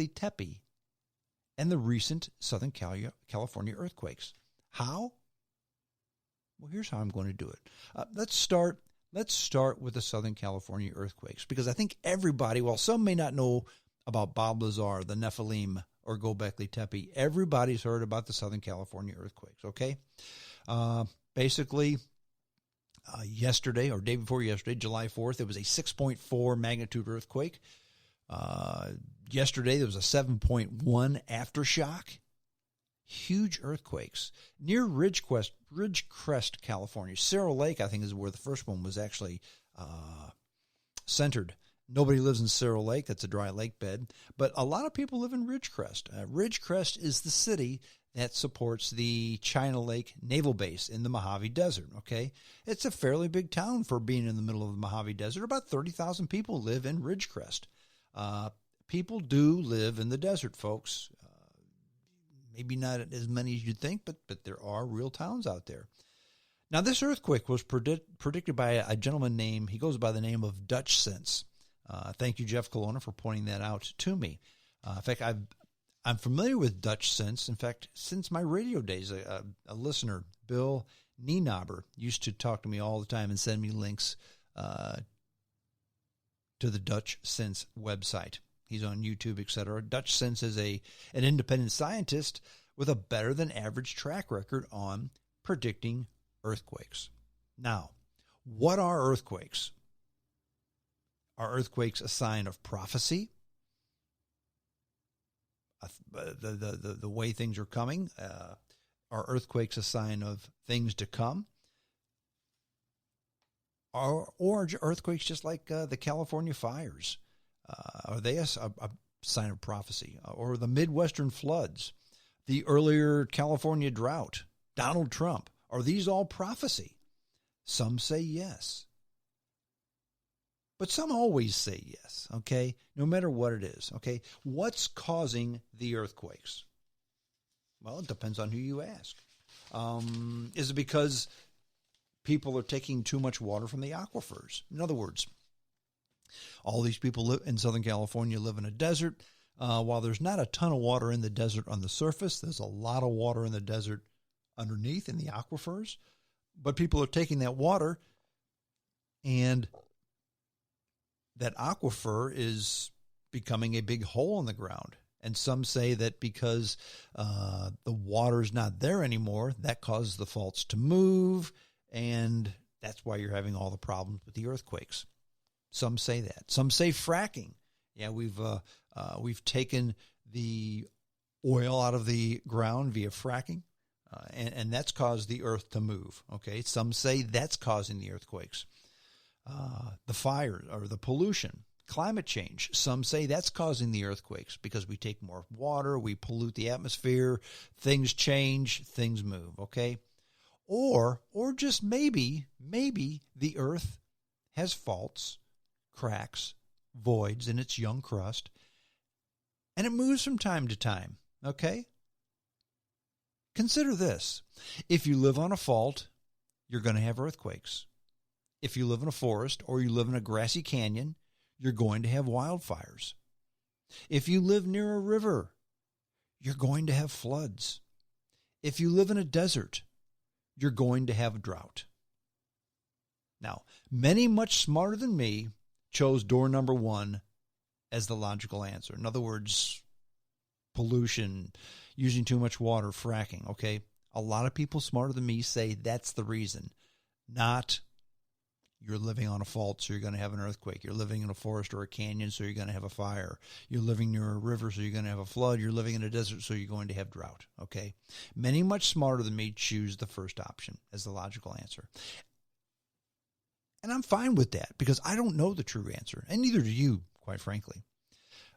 Tepe and the recent Southern California earthquakes. How? Well, here's how I'm going to do it. Let's start with the Southern California earthquakes, because I think everybody, while some may not know about Bob Lazar, the Nephilim, or Gobekli Tepe, everybody's heard about the Southern California earthquakes, okay? Basically, yesterday, or day before yesterday, July 4th, it was a 6.4 magnitude earthquake. Yesterday, there was a 7.1 aftershock. Huge earthquakes near Ridgecrest, California. Cerro Lake, I think, is where the first one was actually centered. Nobody lives in Cerro Lake. That's a dry lake bed. But a lot of people live in Ridgecrest. Ridgecrest is the city that supports the China Lake Naval Base in the Mojave Desert, okay? It's a fairly big town for being in the middle of the Mojave Desert. About 30,000 people live in Ridgecrest. People do live in the desert, folks. Maybe not as many as you'd think, but there are real towns out there. Now, this earthquake was predicted by a gentleman named, he goes by the name of Dutch Sense. Thank you, Jeff Colonna, for pointing that out to me. In fact, I'm familiar with Dutch Sense. In fact, since my radio days, a listener, Bill Nienaber, used to talk to me all the time and send me links to the Dutch Sense website. He's on YouTube, etc. Dutch Sense is an independent scientist with a better than average track record on predicting earthquakes. Now, what are earthquakes? Are earthquakes a sign of prophecy? The way things are coming? Are earthquakes a sign of things to come? Or are earthquakes just like the California fires? Are they a sign of prophecy? Or the Midwestern floods, the earlier California drought, Donald Trump? Are these all prophecy? Some say yes. But some always say yes, okay? No matter what it is, okay? What's causing the earthquakes? Well, it depends on who you ask. Is it because people are taking too much water from the aquifers? In other words, all these people in Southern California live in a desert. While there's not a ton of water in the desert on the surface, there's a lot of water in the desert underneath in the aquifers. But people are taking that water, and that aquifer is becoming a big hole in the ground. And some say that because the water's not there anymore, that causes the faults to move, and that's why you're having all the problems with the earthquakes. Some say that. Some say fracking. Yeah, we've taken the oil out of the ground via fracking, and that's caused the earth to move. Okay, some say that's causing the earthquakes. The fire or the pollution, climate change. Some say that's causing the earthquakes because we take more water, we pollute the atmosphere, things change, things move. Okay, or just maybe the earth has faults, cracks, voids in its young crust, and it moves from time to time, okay? Consider this. If you live on a fault, you're going to have earthquakes. If you live in a forest or you live in a grassy canyon, you're going to have wildfires. If you live near a river, you're going to have floods. If you live in a desert, you're going to have a drought. Now, many much smarter than me chose door number one as the logical answer. In other words, pollution, using too much water, fracking, okay? A lot of people smarter than me say that's the reason, not you're living on a fault, so you're going to have an earthquake. You're living in a forest or a canyon, so you're going to have a fire. You're living near a river, so you're going to have a flood. You're living in a desert, so you're going to have drought, okay? Many much smarter than me choose the first option as the logical answer. And I'm fine with that because I don't know the true answer, and neither do you, quite frankly.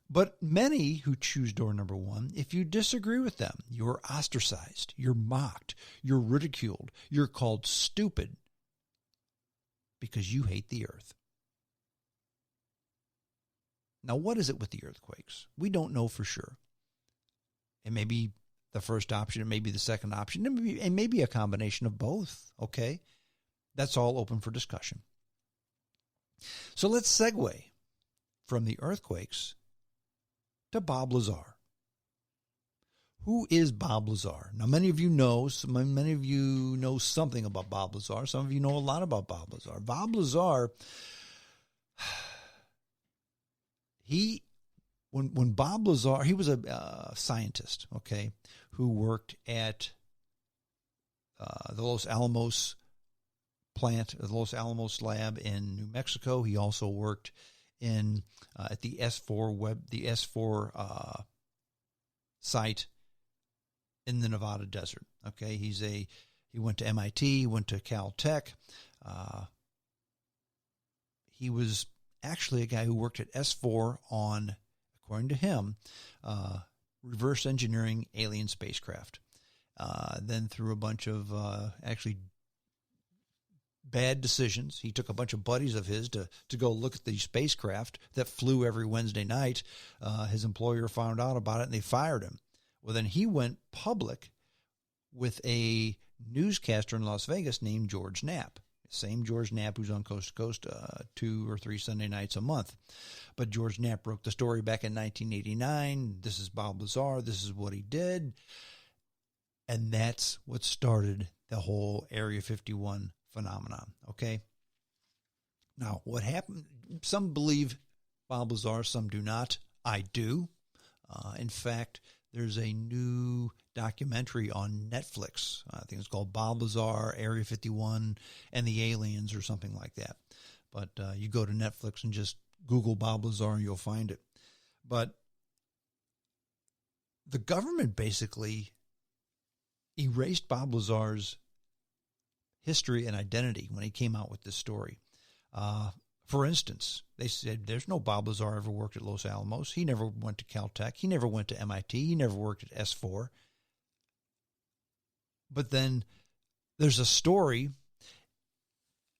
But many who choose door number one, if you disagree with them, you're ostracized, you're mocked, you're ridiculed, you're called stupid because you hate the earth. Now, what is it with the earthquakes? We don't know for sure. It may be the first option, it may be the second option, it may be a combination of both, okay? That's all open for discussion. So let's segue from the earthquakes to Bob Lazar. Who is Bob Lazar? Now, many of you know something about Bob Lazar. Some of you know a lot about Bob Lazar. Bob Lazar, when Bob Lazar, he was a scientist, okay, who worked at the Los Alamos plant, the Los Alamos lab in New Mexico. He also worked at the S4 site in the Nevada desert. Okay, he went to MIT, he went to Caltech. He was actually a guy who worked at S4 on, according to him, reverse engineering alien spacecraft. Then through a bunch of actually bad decisions, he took a bunch of buddies of his to go look at these spacecraft that flew every Wednesday night. His employer found out about it and they fired him. Well, then he went public with a newscaster in Las Vegas named George Knapp. Same George Knapp who's on Coast to Coast 2 or 3 Sunday nights a month. But George Knapp broke the story back in 1989. This is Bob Lazar. This is what he did. And that's what started the whole Area 51 phenomenon, okay? Now, what happened, some believe Bob Lazar, some do not. I do. In fact, there's a new documentary on Netflix. I think it's called Bob Lazar, Area 51, and the Aliens or something like that. But you go to Netflix and just Google Bob Lazar and you'll find it. But the government basically erased Bob Lazar's history and identity when he came out with this story. For instance, they said there's no Bob Lazar ever worked at Los Alamos. He never went to Caltech. He never went to MIT. He never worked at S4. But then there's a story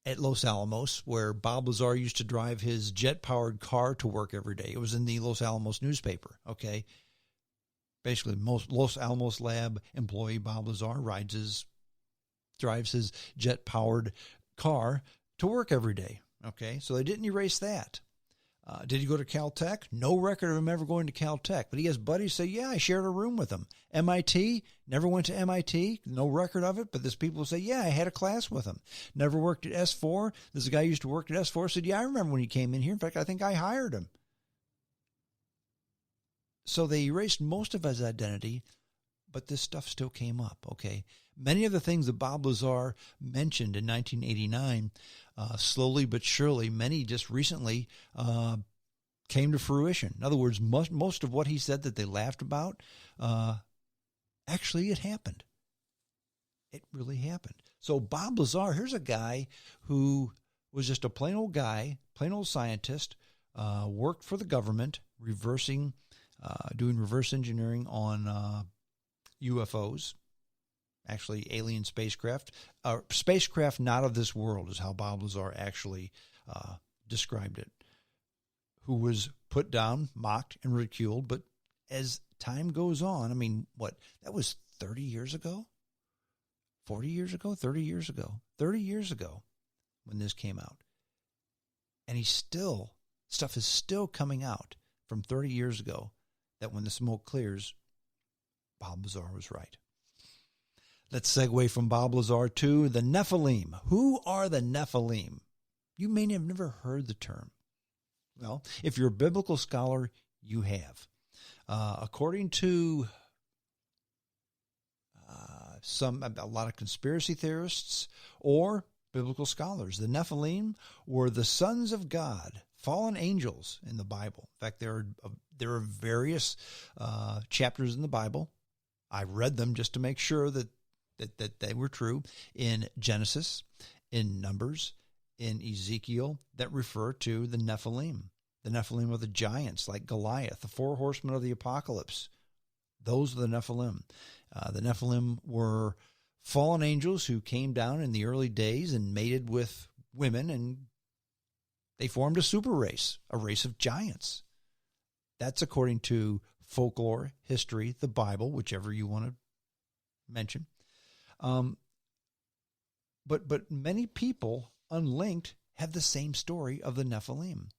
at Los Alamos where Bob Lazar used to drive his jet-powered car to work every day. It was in the Los Alamos newspaper, okay? Basically, most Los Alamos lab employee Bob Lazar drives his jet-powered car to work every day. Okay, so they didn't erase that. Did he go to Caltech? No record of him ever going to Caltech, but he has buddies say, yeah, I shared a room with him. MIT, never went to MIT, no record of it, but there's people who say, yeah, I had a class with him. Never worked at S4. There's a guy who used to work at S4, said, yeah, I remember when he came in here. In fact, I think I hired him. So they erased most of his identity, but this stuff still came up, okay? Many of the things that Bob Lazar mentioned in 1989, slowly but surely, many just recently came to fruition. In other words, most of what he said that they laughed about, actually it happened. It really happened. So Bob Lazar, here's a guy who was just a plain old guy, plain old scientist, worked for the government, doing reverse engineering on UFOs, actually alien spacecraft. Spacecraft not of this world is how Bob Lazar actually described it, who was put down, mocked, and ridiculed. But as time goes on, I mean, that was 30 years ago? 40 years ago? 30 years ago? 30 years ago when this came out. And stuff is still coming out from 30 years ago that when the smoke clears, Bob Lazar was right. Let's segue from Bob Lazar to the Nephilim. Who are the Nephilim? You may have never heard the term. Well, if you're a biblical scholar, you have. According to a lot of conspiracy theorists or biblical scholars, the Nephilim were the sons of God, fallen angels in the Bible. In fact, there are various chapters in the Bible. I read them just to make sure that they were true in Genesis, in Numbers, in Ezekiel that refer to the Nephilim. The Nephilim are the giants like Goliath, the 4 horsemen of the apocalypse. Those are the Nephilim. The Nephilim were fallen angels who came down in the early days and mated with women, and they formed a super race, a race of giants. That's according to folklore, history, the Bible, whichever you want to mention. But many people, unlinked, have the same story of the Nephilim.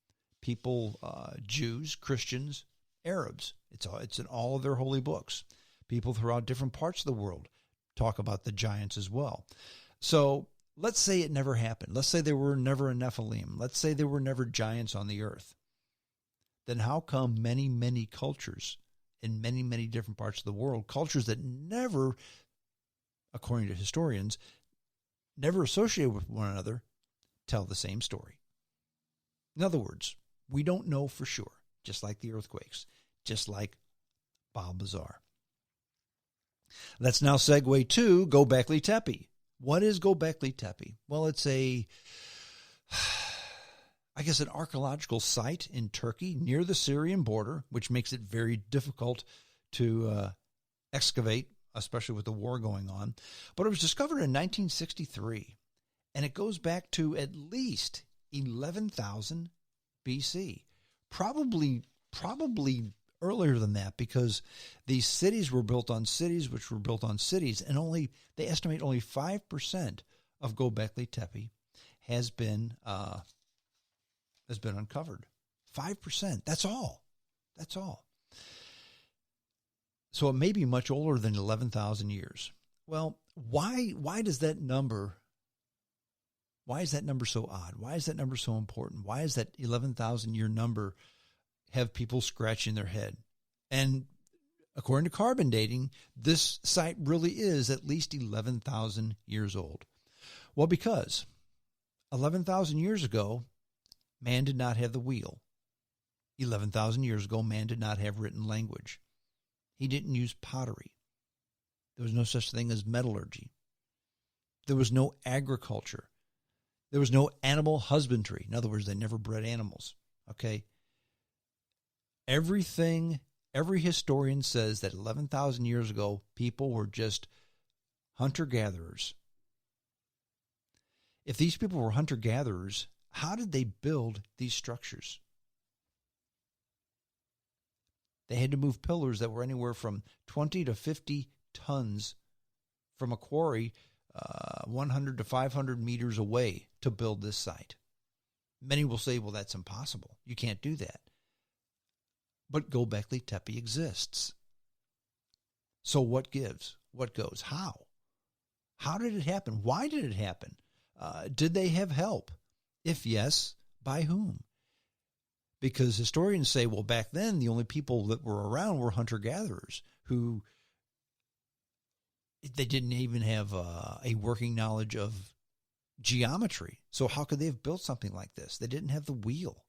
People, Jews, Christians, Arabs. It's in all of their holy books. People throughout different parts of the world talk about the giants as well. So let's say it never happened. Let's say there were never a Nephilim. Let's say there were never giants on the earth. Then how come many, many cultures in many, many different parts of the world, cultures that never, according to historians, never associated with one another, tell the same story? In other words, we don't know for sure, just like the earthquakes, just like Bob Lazar. Let's now segue to Gobekli Tepe. What is Gobekli Tepe? Well, it's an archaeological site in Turkey near the Syrian border, which makes it very difficult to excavate, especially with the war going on. But it was discovered in 1963, and it goes back to at least 11,000 BC. Probably earlier than that, because these cities were built on cities, which were built on cities, and they estimate only 5% of Gobekli Tepe has been uncovered. 5%. That's all. So it may be much older than 11,000 years. Well, why is that number so odd? Why is that number so important? Why is that 11,000 year number have people scratching their head? And according to carbon dating, this site really is at least 11,000 years old. Well, because 11,000 years ago, man did not have the wheel. 11,000 years ago, man did not have written language. He didn't use pottery. There was no such thing as metallurgy. There was no agriculture. There was no animal husbandry. In other words, they never bred animals. Okay? Every historian says that 11,000 years ago, people were just hunter-gatherers. If these people were hunter-gatherers, how did they build these structures? They had to move pillars that were anywhere from 20 to 50 tons from a quarry 100 to 500 meters away to build this site. Many will say, well, that's impossible. You can't do that. But Gobekli Tepe exists. So what gives? What goes? How? How did it happen? Why did it happen? Did they have help? If yes, by whom? Because historians say, well, back then, the only people that were around were hunter-gatherers who they didn't even have a working knowledge of geometry. So how could they have built something like this? They didn't have the wheel.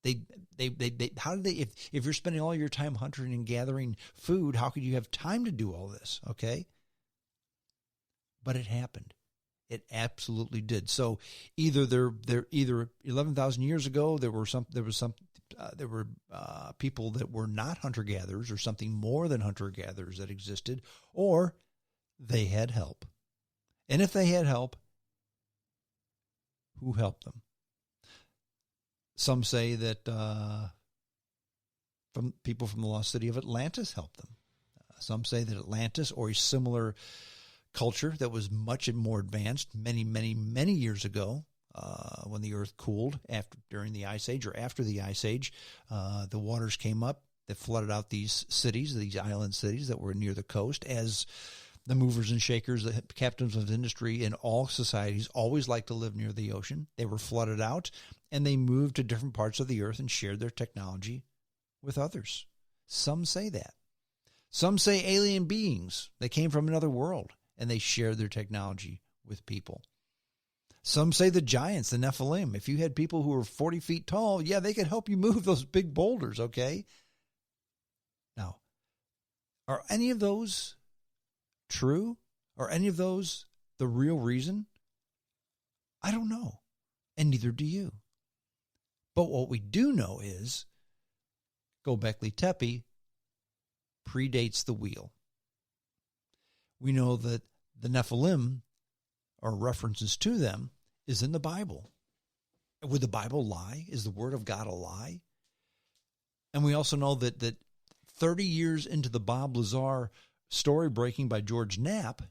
How did they, if you're spending all your time hunting and gathering food, how could you have time to do all this? Okay. But it happened. It absolutely did. So either 11,000 years ago, there were people that were not hunter-gatherers or something more than hunter-gatherers that existed, or they had help. And if they had help, who helped them? Some say that from people from the lost city of Atlantis helped them. Some say that Atlantis or a similar culture that was much more advanced many, many, many years ago, when the earth cooled during the Ice Age or after the Ice Age, the waters came up that flooded out these cities, these island cities that were near the coast, as the movers and shakers, the captains of industry in all societies always like to live near the ocean. They were flooded out, and they moved to different parts of the earth and shared their technology with others. Some say that. Some say alien beings. They came from another world, and they shared their technology with people. Some say the giants, the Nephilim. If you had people who were 40 feet tall, yeah, they could help you move those big boulders, okay? Now, are any of those true? Are any of those the real reason? I don't know, and neither do you. But what we do know is Gobekli Tepe predates the wheel. We know that the Nephilim, or references to them, is in the Bible. Would the Bible lie? Is the Word of God a lie? And we also know that 30 years into the Bob Lazar story breaking by George Knapp,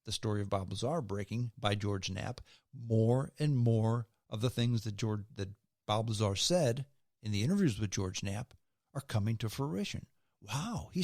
the story of Bob Lazar breaking by George Knapp, more and more of the things that Bob Lazar said in the interviews with George Knapp are coming to fruition. Wow, he